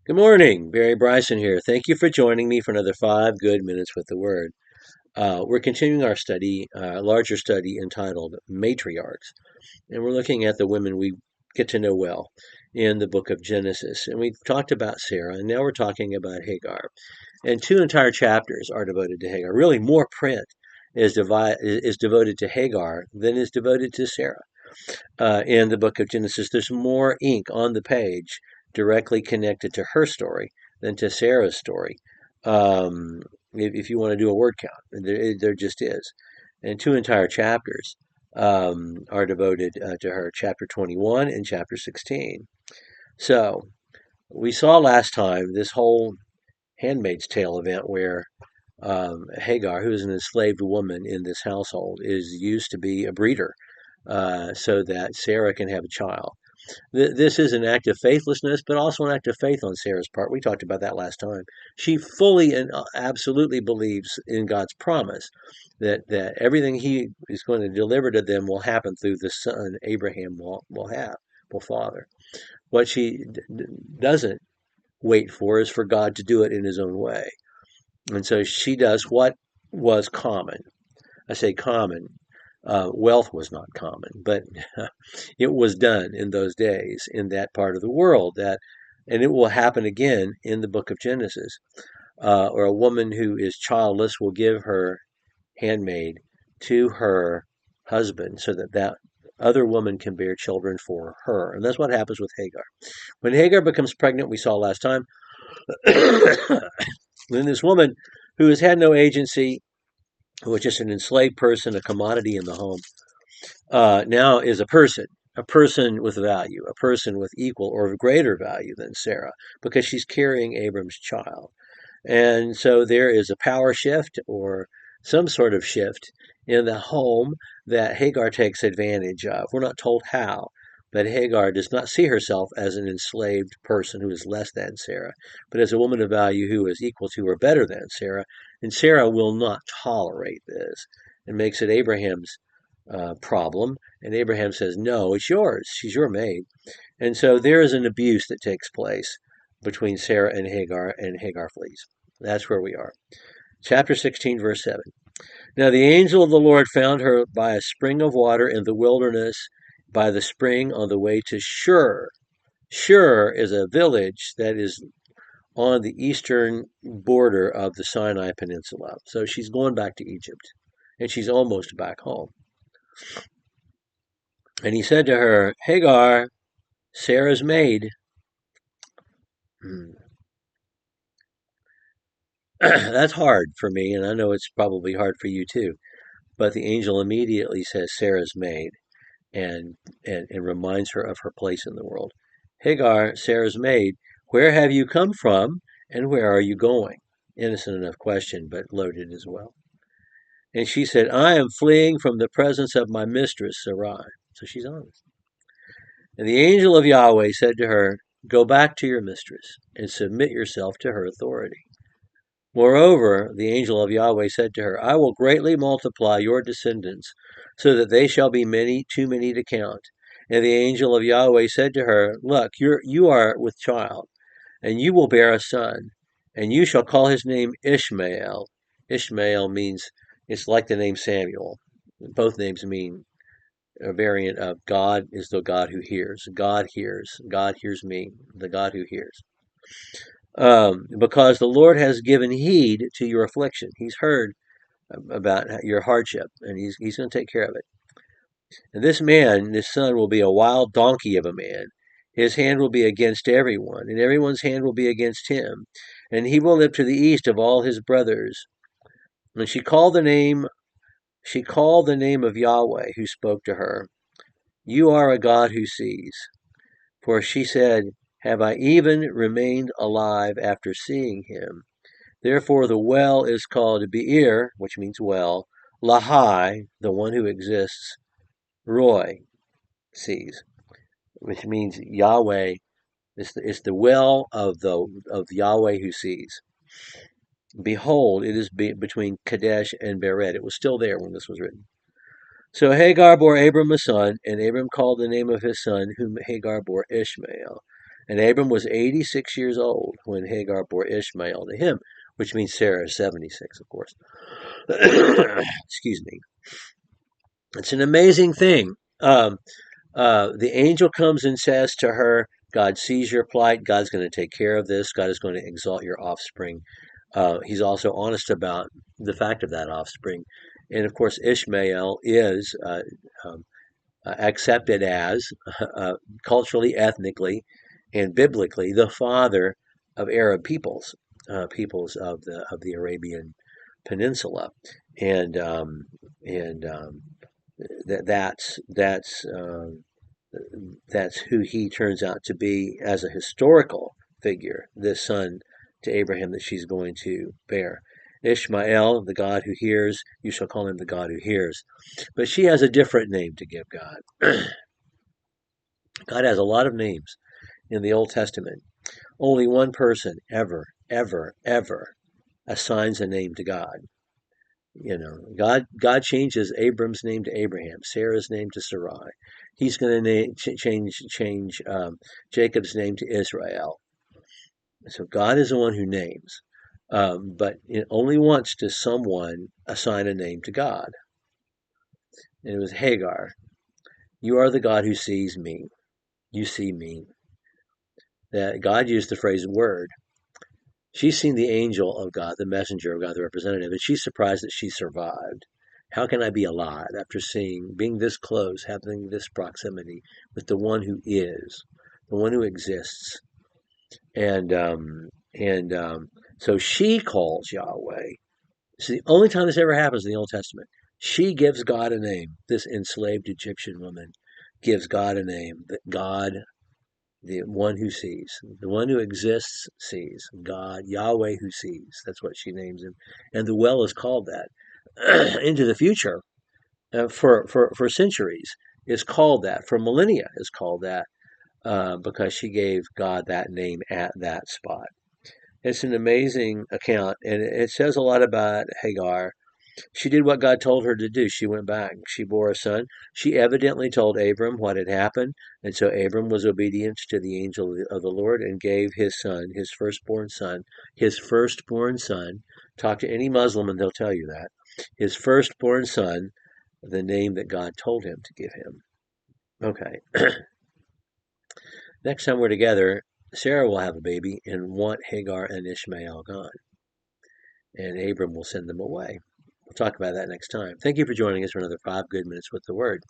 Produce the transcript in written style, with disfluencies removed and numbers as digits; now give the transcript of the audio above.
Good morning, Barry Bryson here. Thank you for joining me for another 5 good minutes with the Word. We're continuing our study, larger study entitled Matriarchs, and we're looking at the women we get to know well in the book of Genesis. And we've talked about Sarah, and now we're talking about Hagar. And 2 entire chapters are devoted to Hagar. Really, more print is devoted to Hagar than is devoted to Sarah in the book of Genesis. There's more ink on the page directly connected to her story than to Sarah's story. Um, if you want to do a word count, there just is. And 2 entire chapters are devoted to her, chapter 21 and chapter 16. So we saw last time this whole Handmaid's Tale event where Hagar, who is an enslaved woman in this household, is used to be a breeder so that Sarah can have a child. This is an act of faithlessness, but also an act of faith on Sarah's part. We talked about that last time. She fully and absolutely believes in God's promise that everything He is going to deliver to them will happen through the son Abraham will father. What she doesn't wait for is for God to do it in His own way. And so she does what was common. I say common. Wealth was not common, but it was done in those days in that part of the world. And it will happen again in the book of Genesis. Or a woman who is childless will give her handmaid to her husband so that that other woman can bear children for her. And that's what happens with Hagar. When Hagar becomes pregnant, we saw last time, then this woman who has had no agency, who was just an enslaved person, a commodity in the home, now is a person with value, a person with equal or greater value than Sarah, because she's carrying Abram's child. And so there is a power shift or some sort of shift in the home that Hagar takes advantage of. We're not told how, but Hagar does not see herself as an enslaved person who is less than Sarah, but as a woman of value who is equal to or better than Sarah. And Sarah will not tolerate this and makes it Abraham's problem. And Abraham says, no, it's yours. She's your maid. And so there is an abuse that takes place between Sarah and Hagar flees. That's where we are. Chapter 16, verse 7. Now the angel of the Lord found her by a spring of water in the wilderness, by the spring on the way to Shur. Shur is a village that is on the eastern border of the Sinai Peninsula. So she's going back to Egypt, and she's almost back home. And he said to her, Hagar, Sarah's maid. That's hard for me, and I know it's probably hard for you too. But the angel immediately says Sarah's maid and reminds her of her place in the world. Hagar, Sarah's maid, where have you come from and where are you going? Innocent enough question, but loaded as well. And she said, I am fleeing from the presence of my mistress, Sarai. So she's honest. And the angel of Yahweh said to her, Go back to your mistress and submit yourself to her authority. Moreover, the angel of Yahweh said to her, I will greatly multiply your descendants, so that they shall be many, too many to count. And the angel of Yahweh said to her, Look, you are with child, and you will bear a son, and you shall call his name Ishmael. Ishmael means, it's like the name Samuel. Both names mean a variant of God is the God who hears. God hears. God hears me, the God who hears. Because the Lord has given heed to your affliction. He's heard about your hardship, and he's going to take care of it. And this son, will be a wild donkey of a man. His hand will be against everyone, and everyone's hand will be against him. And he will live to the east of all his brothers. And she called the name of Yahweh, who spoke to her. You are a God who sees. For she said, Have I even remained alive after seeing him? Therefore the well is called Be'er, which means well, Lahai, the one who exists, Roy, sees, which means Yahweh. It's the well of Yahweh who sees. Behold, it is between Kadesh and Bered. It was still there when this was written. So Hagar bore Abram a son, and Abram called the name of his son, whom Hagar bore Ishmael. And Abram was 86 years old when Hagar bore Ishmael to him, which means Sarah is 76, of course. Excuse me. It's an amazing thing. The angel comes and says to her, God sees your plight. God's going to take care of this. God is going to exalt your offspring. He's also honest about the fact of that offspring. And of course, Ishmael is um, accepted as culturally, ethnically, and biblically the father of Arab peoples, peoples of the Arabian Peninsula, and and that that's who he turns out to be as a historical figure, this son to Abraham that she's going to bear. Ishmael, the God who hears, you shall call him the God who hears. But she has a different name to give God. God has a lot of names in the Old Testament. Only one person ever assigns a name to God. You know, God changes Abram's name to Abraham, Sarah's name to Sarai. He's going to change Jacob's name to Israel. So God is the one who names, but only once does someone assign a name to God, and it was Hagar. You are the God who sees me. You see me. That God used the phrase "word." She's seen the angel of God, the messenger of God, the representative, and she's surprised that she survived. How can I be alive after being this close, having this proximity with the one who is, the one who exists? And so she calls Yahweh. It's the only time this ever happens in the Old Testament. She gives God a name. This enslaved Egyptian woman gives God a name. That God, the one who sees, the one who exists, sees. God, Yahweh who sees. That's what she names him. And the well is called that. Into the future, for centuries, is called that. For millennia, is called that because she gave God that name at that spot. It's an amazing account, and it says a lot about Hagar. She did what God told her to do. She went back. She bore a son. She evidently told Abram what had happened, and so Abram was obedient to the angel of the Lord and gave his son, his firstborn son. Talk to any Muslim and they'll tell you that. His firstborn son, the name that God told him to give him. Okay. Next time we're together, Sarah will have a baby and want Hagar and Ishmael gone, and Abram will send them away. We'll talk about that next time. Thank you for joining us for another 5 Good Minutes with the Word.